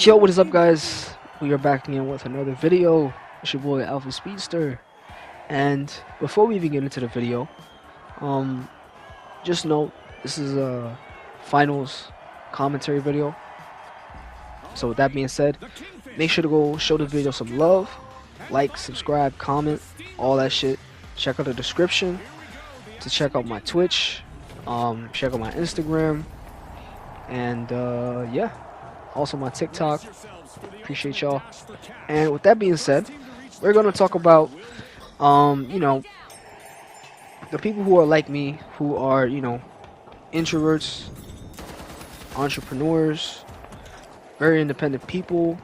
Yo, what is up, guys? We are back again with another video. It's your boy Alpha Speedster, and before we even get into the video, um, just note this is a finals commentary video. So with that being said, make sure to go show the video some love, like, subscribe, comment, all that shit. Check out the description to check out my Twitch, check out my Instagram, and yeah, also my TikTok. Appreciate y'all. And with that being said, we're gonna talk about you know, the people who are like me, who are, you know, introverts, entrepreneurs, very independent people,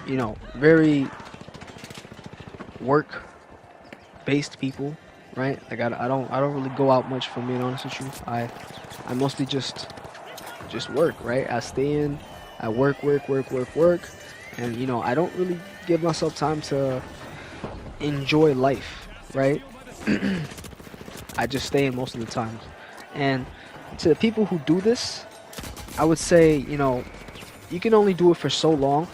you know, very work based people, right? Like I don't really go out much, for being honest with you. I mostly just work, right? I stay in, I work, and you know, I don't really give myself time to enjoy life, right? I just stay in most of the time. And to the people who do this, I would say, you know, you can only do it for so long,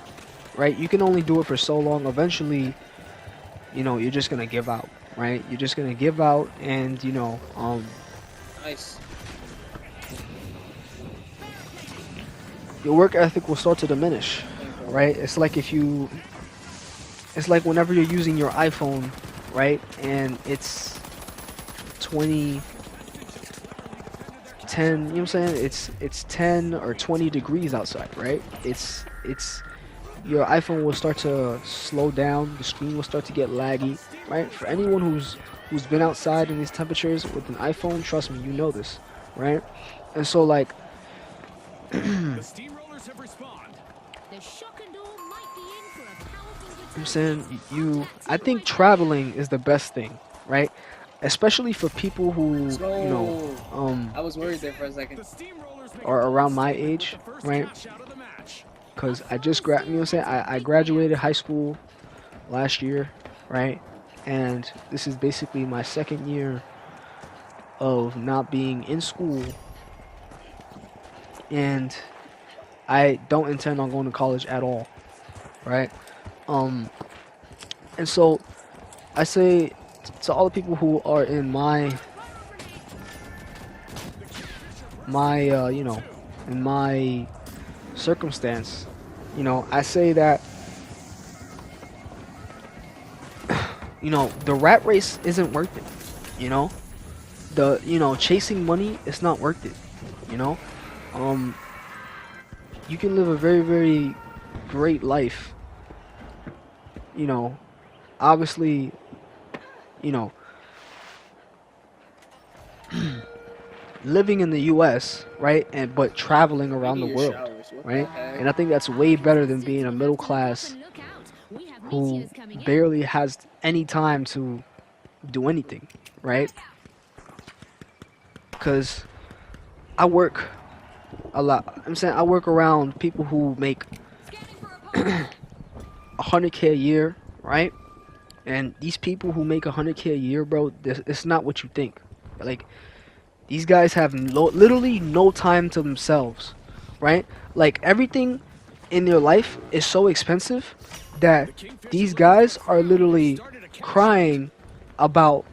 right? You can only do it for so long. Eventually, you know, you're just gonna give out, right? You're just gonna give out, and you know, Nice. your work ethic will start to diminish, right? It's like whenever you're using your iPhone, right, and it's 10, you know what I'm saying? It's 10 or 20 degrees outside, right? It's your iPhone will start to slow down, the screen will start to get laggy, right? For anyone who's been outside in these temperatures with an iPhone, trust me, you know this, right? And so, like, I'm saying, I think traveling is the best thing, right? Especially for people who, you know, I was worried there for a second. are around my age, right? Because I just you know what I'm saying, I graduated high school last year, right? And this is basically my second year of not being in school, and I don't intend on going to college at all, right? And so I say to all the people who are in my you know, in my circumstance, you know, I say that, you know, the rat race isn't worth it, you know, you know, chasing money, it's not worth it, you know. You can live a very, very great life, you know, obviously, you know, living in the US, right, and but traveling around the world, right? And I think that's way better than being a middle class who barely has any time to do anything, right? Because I work a lot. I'm saying I work around people who make 100K a year, right? And these people who make 100K a year, bro, it's not what you think. Like, these guys have literally no time to themselves, right? Like, everything in their life is so expensive that these guys are literally crying about,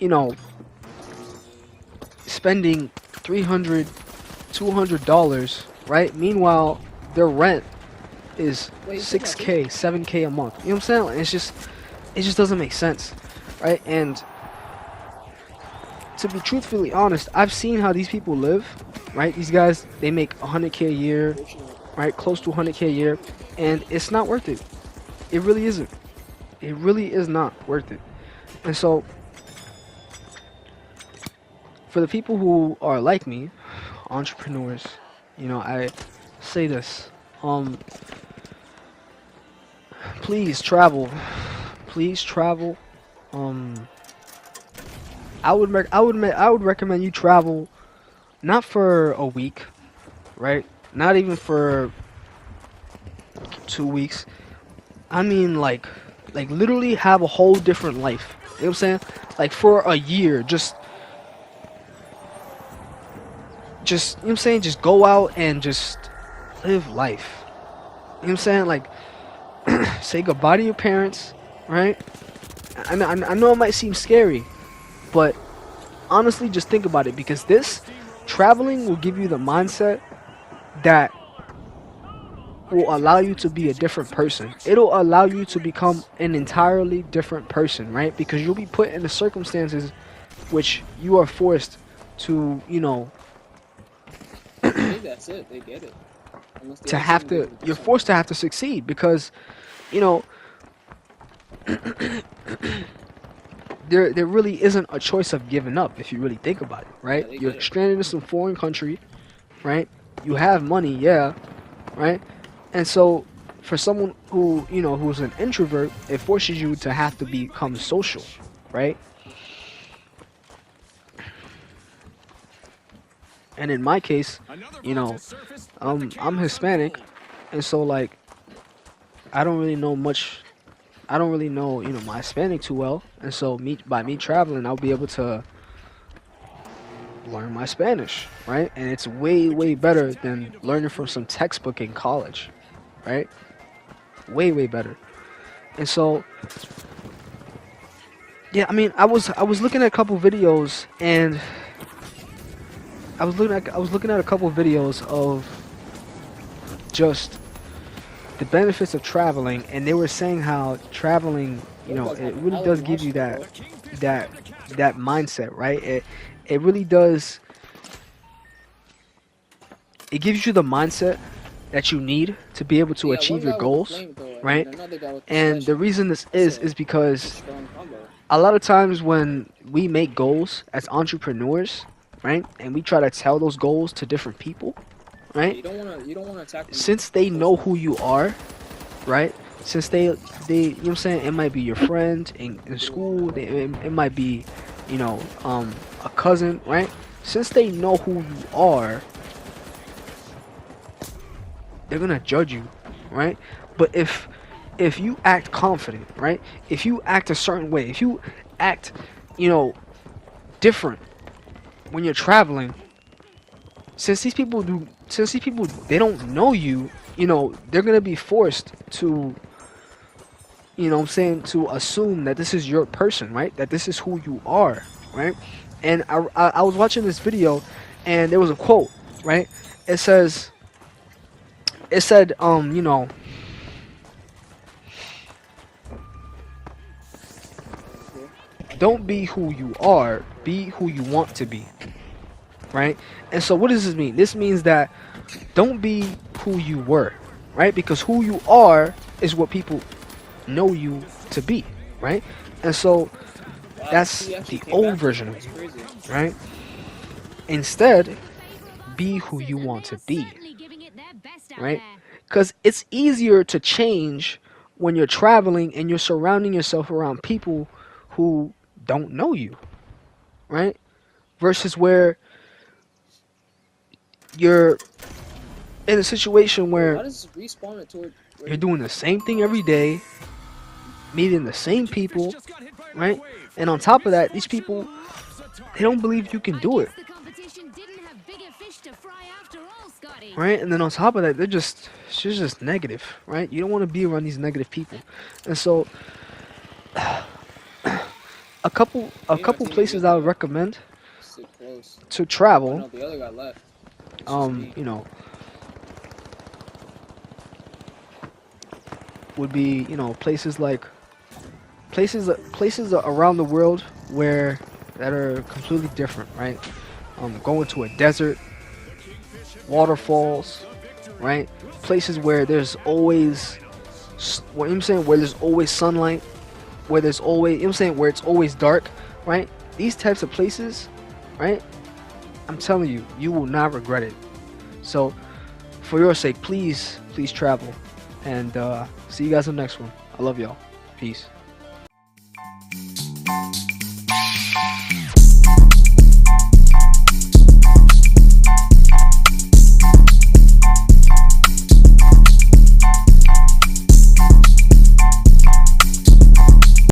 you know, spending $300, $200, right? Meanwhile, their rent is 6K, 7K a month. You know what I'm saying? It just doesn't make sense, right? And to be truthfully honest, I've seen how these people live, right? These guys, they make 100K a year, right? Close to 100K a year, and it's not worth it. It really isn't. It really is not worth it. And so, for the people who are like me, entrepreneurs, you know, I say this, please travel. Please travel. I would recommend you travel, not for a week, right? Not even for 2 weeks. I mean, like literally have a whole different life. You know what I'm saying? Like, for a year, just just, you know what I'm saying, just go out and just live life. You know what I'm saying? Like, say goodbye to your parents, right? I know it might seem scary, but honestly, just think about it, because this traveling will give you the mindset that will allow you to be a different person. It'll allow you to become an entirely different person, right? Because you'll be put in the circumstances which you are forced to, you know, I think that's it. They get it. Unless the to other have season to, doesn't do you're something. forced to have to succeed, because, you know, there really isn't a choice of giving up if you really think about it, Yeah, right? they You're get it. stranded in some foreign country, right? You have money, yeah, right? And so for someone who, you know, who's an introvert, it forces you to have to become social, right? And in my case, you know, I'm Hispanic, and so like I don't really know much. I don't really know, you know, my Hispanic too well, and so me traveling, I'll be able to learn my Spanish, right? And it's way better than learning from some textbook in college, right? Way better. And so yeah, I mean, I was looking at a couple videos, and I was looking at a couple videos of just the benefits of traveling, and they were saying how traveling, you Those know, guys it have really hella does give you martial, bro. that that mindset, right? It really does. It gives you the mindset that you need to be able to They got achieve one your guy with the goals, flamethrower and then right? another guy with the And the sledgehammer. reason this That's is a because strong combo. a lot of times when we make goals as entrepreneurs, right, and we try to tell those goals to different people, Yeah, right, you don't wanna attack them since they know personally. who you are, right, since they, you know what I'm saying, it might be your friend in school, it might be, you know, a cousin, right, since they know who you are, they're gonna judge you, right? But if you act confident, right, if you act a certain way, if you act, you know, different when you're traveling, since these people they don't know you, you know, they're gonna be forced to, you know what I'm saying, to assume that this is your person, right? That this is who you are, right? And I was watching this video, and there was a quote, right? It says, it said, you know, Okay. I can't don't do be it. who you are, be who you want to be, right? And so what does this mean? This means that don't be who you were, right? Because who you are is what people know you to be, right? And so Wow, that's he actually the came old back from version that. of That's you, crazy. right? Instead, be who you want to be, right? Because it's easier to change when you're traveling and you're surrounding yourself around people who don't know you, right? Versus where you're in a situation Wait, where how does this respawn it toward where you're he doing the same thing every day, meeting the same people, right? And on And top of that, these people, they don't believe you can I do guess it, the competition didn't have bigger fish to fry after all, Scotty. right? And then on top of that, it's just negative, right? You don't want to be around these negative people. And so a Maybe my couple team can places get I me would though. recommend Sit close. to Oh travel, no, the other guy left. It's just me. you know, would be, you know, places like places around the world where that are completely different, right? Going to a desert, waterfalls, right? Places where there's always, what I'm saying, where there's always sunlight, where there's always, you know what I'm saying, where it's always dark, right? These types of places, right? I'm telling you, you will not regret it. So, for your sake, please travel, and see you guys in the next one. I love y'all. Peace.